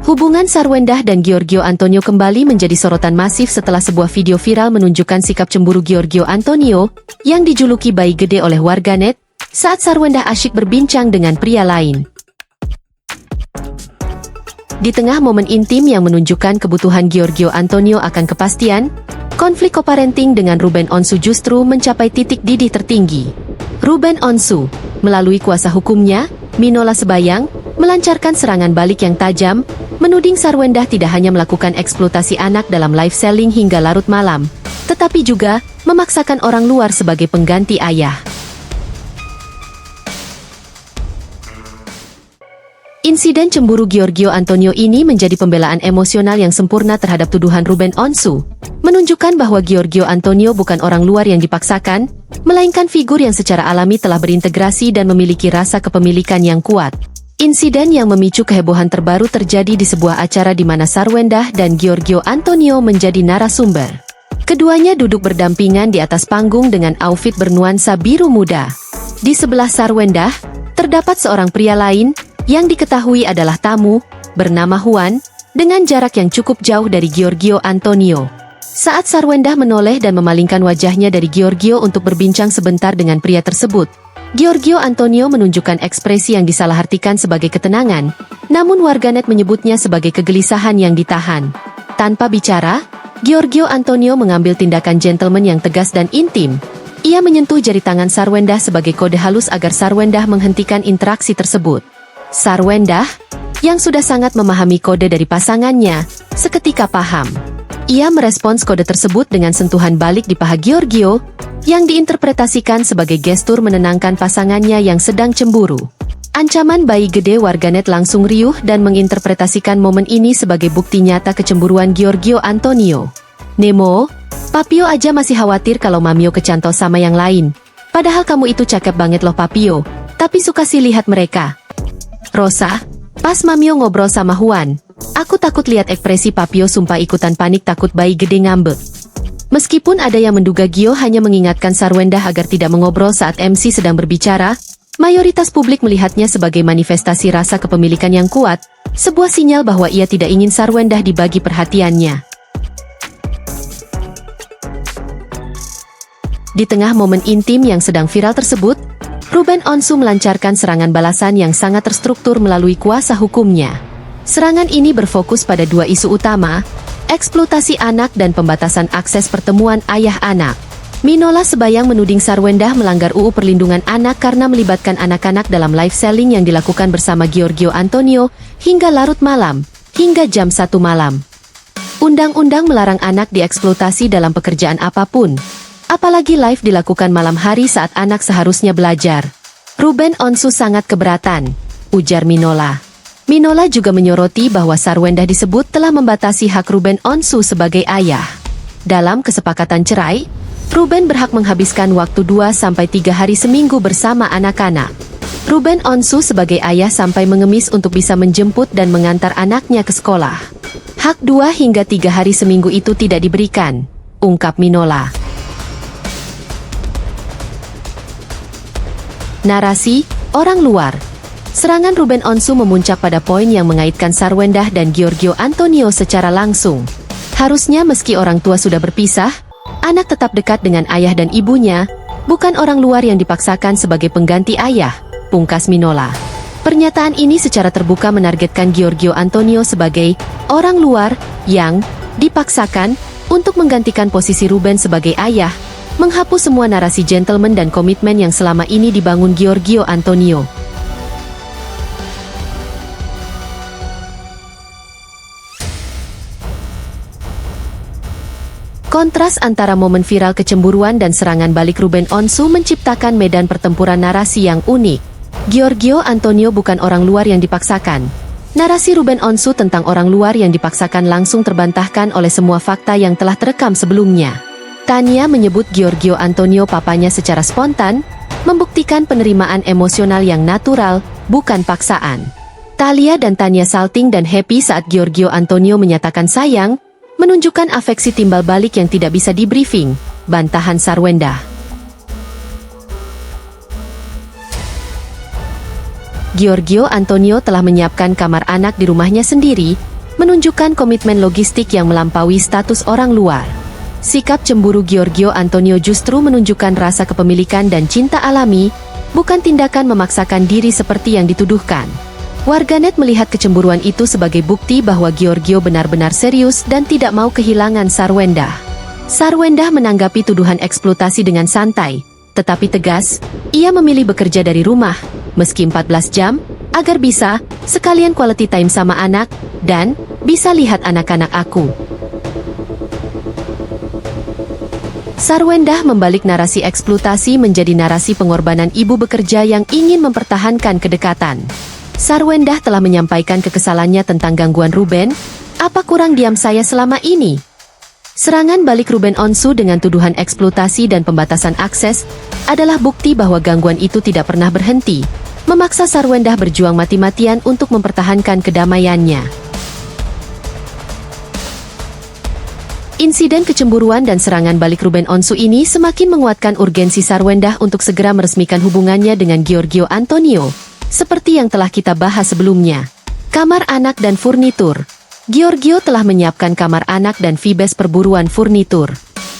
Hubungan Sarwendah dan Giorgio Antonio kembali menjadi sorotan masif setelah sebuah video viral menunjukkan sikap cemburu Giorgio Antonio yang dijuluki bayi gede oleh warganet saat Sarwendah asyik berbincang dengan pria lain. Di tengah momen intim yang menunjukkan kebutuhan Giorgio Antonio akan kepastian, konflik co-parenting dengan Ruben Onsu justru mencapai titik didih tertinggi. Ruben Onsu, melalui kuasa hukumnya, Minola Sebayang, melancarkan serangan balik yang tajam, menuding Sarwendah tidak hanya melakukan eksploitasi anak dalam live selling hingga larut malam, tetapi juga memaksakan orang luar sebagai pengganti ayah. Insiden cemburu Giorgio Antonio ini menjadi pembelaan emosional yang sempurna terhadap tuduhan Ruben Onsu, menunjukkan bahwa Giorgio Antonio bukan orang luar yang dipaksakan, melainkan figur yang secara alami telah berintegrasi dan memiliki rasa kepemilikan yang kuat. Insiden yang memicu kehebohan terbaru terjadi di sebuah acara di mana Sarwendah dan Giorgio Antonio menjadi narasumber. Keduanya duduk berdampingan di atas panggung dengan outfit bernuansa biru muda. Di sebelah Sarwendah, terdapat seorang pria lain, yang diketahui adalah tamu, bernama Juan, dengan jarak yang cukup jauh dari Giorgio Antonio. Saat Sarwendah menoleh dan memalingkan wajahnya dari Giorgio untuk berbincang sebentar dengan pria tersebut, Giorgio Antonio menunjukkan ekspresi yang disalahartikan sebagai ketenangan, namun warganet menyebutnya sebagai kegelisahan yang ditahan. Tanpa bicara, Giorgio Antonio mengambil tindakan gentleman yang tegas dan intim. Ia menyentuh jari tangan Sarwendah sebagai kode halus agar Sarwendah menghentikan interaksi tersebut. Sarwendah, yang sudah sangat memahami kode dari pasangannya, seketika paham. Ia merespons kode tersebut dengan sentuhan balik di paha Giorgio, yang diinterpretasikan sebagai gestur menenangkan pasangannya yang sedang cemburu. Ancaman bayi gede warganet langsung riuh dan menginterpretasikan momen ini sebagai bukti nyata kecemburuan Giorgio Antonio. Nemo, Papio aja masih khawatir kalau Mamio kecantol sama yang lain. Padahal kamu itu cakep banget loh Papio, tapi suka sih lihat mereka. Rosa, pas Mamio ngobrol sama Juan, aku takut lihat ekspresi Papio sumpah ikutan panik takut bayi gede ngambek. Meskipun ada yang menduga Gio hanya mengingatkan Sarwendah agar tidak mengobrol saat MC sedang berbicara, mayoritas publik melihatnya sebagai manifestasi rasa kepemilikan yang kuat, sebuah sinyal bahwa ia tidak ingin Sarwendah dibagi perhatiannya. Di tengah momen intim yang sedang viral tersebut, Ruben Onsu melancarkan serangan balasan yang sangat terstruktur melalui kuasa hukumnya. Serangan ini berfokus pada dua isu utama, eksploitasi anak dan pembatasan akses pertemuan ayah-anak. Minola Sebayang menuding Sarwendah melanggar UU Perlindungan Anak karena melibatkan anak-anak dalam live selling yang dilakukan bersama Giorgio Antonio hingga larut malam, hingga jam 1 malam. Undang-undang melarang anak dieksploitasi dalam pekerjaan apapun, apalagi live dilakukan malam hari saat anak seharusnya belajar. Ruben Onsu sangat keberatan, ujar Minola. Minola juga menyoroti bahwa Sarwendah disebut telah membatasi hak Ruben Onsu sebagai ayah. Dalam kesepakatan cerai, Ruben berhak menghabiskan waktu 2-3 hari seminggu bersama anak-anak. Ruben Onsu sebagai ayah sampai mengemis untuk bisa menjemput dan mengantar anaknya ke sekolah. Hak 2-3 hari seminggu itu tidak diberikan, ungkap Minola. Narasi, orang luar. Serangan Ruben Onsu memuncak pada poin yang mengaitkan Sarwendah dan Giorgio Antonio secara langsung. Harusnya meski orang tua sudah berpisah, anak tetap dekat dengan ayah dan ibunya, bukan orang luar yang dipaksakan sebagai pengganti ayah, pungkas Minola. Pernyataan ini secara terbuka menargetkan Giorgio Antonio sebagai orang luar yang dipaksakan untuk menggantikan posisi Ruben sebagai ayah, menghapus semua narasi gentleman dan komitmen yang selama ini dibangun Giorgio Antonio. Kontras antara momen viral kecemburuan dan serangan balik Ruben Onsu menciptakan medan pertempuran narasi yang unik. Giorgio Antonio bukan orang luar yang dipaksakan. Narasi Ruben Onsu tentang orang luar yang dipaksakan langsung terbantahkan oleh semua fakta yang telah terekam sebelumnya. Tania menyebut Giorgio Antonio papanya secara spontan, membuktikan penerimaan emosional yang natural, bukan paksaan. Talia dan Tania salting dan happy saat Giorgio Antonio menyatakan sayang, menunjukkan afeksi timbal balik yang tidak bisa di-briefing, bantahan Sarwendah. Giorgio Antonio telah menyiapkan kamar anak di rumahnya sendiri, menunjukkan komitmen logistik yang melampaui status orang luar. Sikap cemburu Giorgio Antonio justru menunjukkan rasa kepemilikan dan cinta alami, bukan tindakan memaksakan diri seperti yang dituduhkan. Warganet melihat kecemburuan itu sebagai bukti bahwa Giorgio benar-benar serius dan tidak mau kehilangan Sarwendah. Sarwendah menanggapi tuduhan eksploitasi dengan santai, tetapi tegas. Ia memilih bekerja dari rumah, meski 14 jam, agar bisa sekalian quality time sama anak, dan bisa lihat anak-anak aku. Sarwendah membalik narasi eksploitasi menjadi narasi pengorbanan ibu bekerja yang ingin mempertahankan kedekatan. Sarwendah telah menyampaikan kekesalannya tentang gangguan Ruben. Apa kurang diam saya selama ini? Serangan balik Ruben Onsu dengan tuduhan eksploitasi dan pembatasan akses adalah bukti bahwa gangguan itu tidak pernah berhenti, memaksa Sarwendah berjuang mati-matian untuk mempertahankan kedamaiannya. Insiden kecemburuan dan serangan balik Ruben Onsu ini semakin menguatkan urgensi Sarwendah untuk segera meresmikan hubungannya dengan Giorgio Antonio. Seperti yang telah kita bahas sebelumnya. Kamar anak dan furnitur. Giorgio telah menyiapkan kamar anak dan Vibes perburuan furnitur.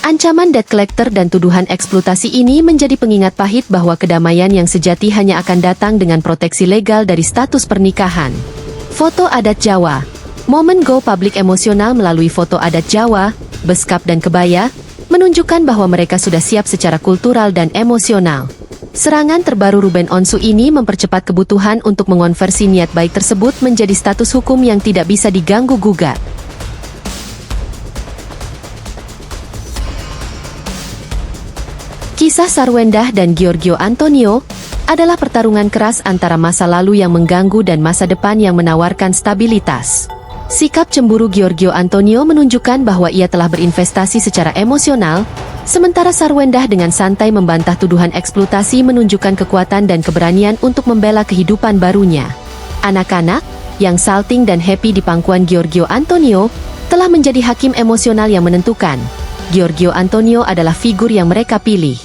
Ancaman debt collector dan tuduhan eksploitasi ini menjadi pengingat pahit bahwa kedamaian yang sejati hanya akan datang dengan proteksi legal dari status pernikahan. Foto adat Jawa. Momen go public emosional melalui foto adat Jawa, beskap dan kebaya, menunjukkan bahwa mereka sudah siap secara kultural dan emosional. Serangan terbaru Ruben Onsu ini mempercepat kebutuhan untuk mengonversi niat baik tersebut menjadi status hukum yang tidak bisa diganggu-gugat. Kisah Sarwendah dan Giorgio Antonio adalah pertarungan keras antara masa lalu yang mengganggu dan masa depan yang menawarkan stabilitas. Sikap cemburu Giorgio Antonio menunjukkan bahwa ia telah berinvestasi secara emosional, sementara Sarwendah dengan santai membantah tuduhan eksploitasi menunjukkan kekuatan dan keberanian untuk membela kehidupan barunya. Anak-anak, yang salting dan happy di pangkuan Giorgio Antonio, telah menjadi hakim emosional yang menentukan. Giorgio Antonio adalah figur yang mereka pilih.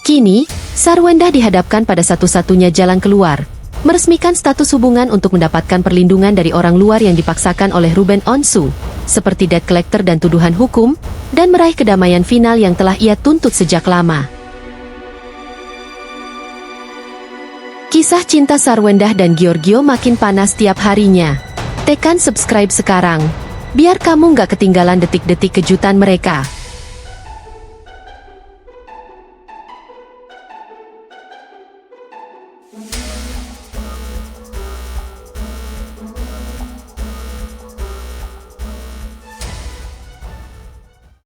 Kini, Sarwendah dihadapkan pada satu-satunya jalan keluar, meresmikan status hubungan untuk mendapatkan perlindungan dari orang luar yang dipaksakan oleh Ruben Onsu, seperti debt collector dan tuduhan hukum, dan meraih kedamaian final yang telah ia tuntut sejak lama. Kisah cinta Sarwendah dan Giorgio makin panas tiap harinya. Tekan subscribe sekarang, biar kamu nggak ketinggalan detik-detik kejutan mereka.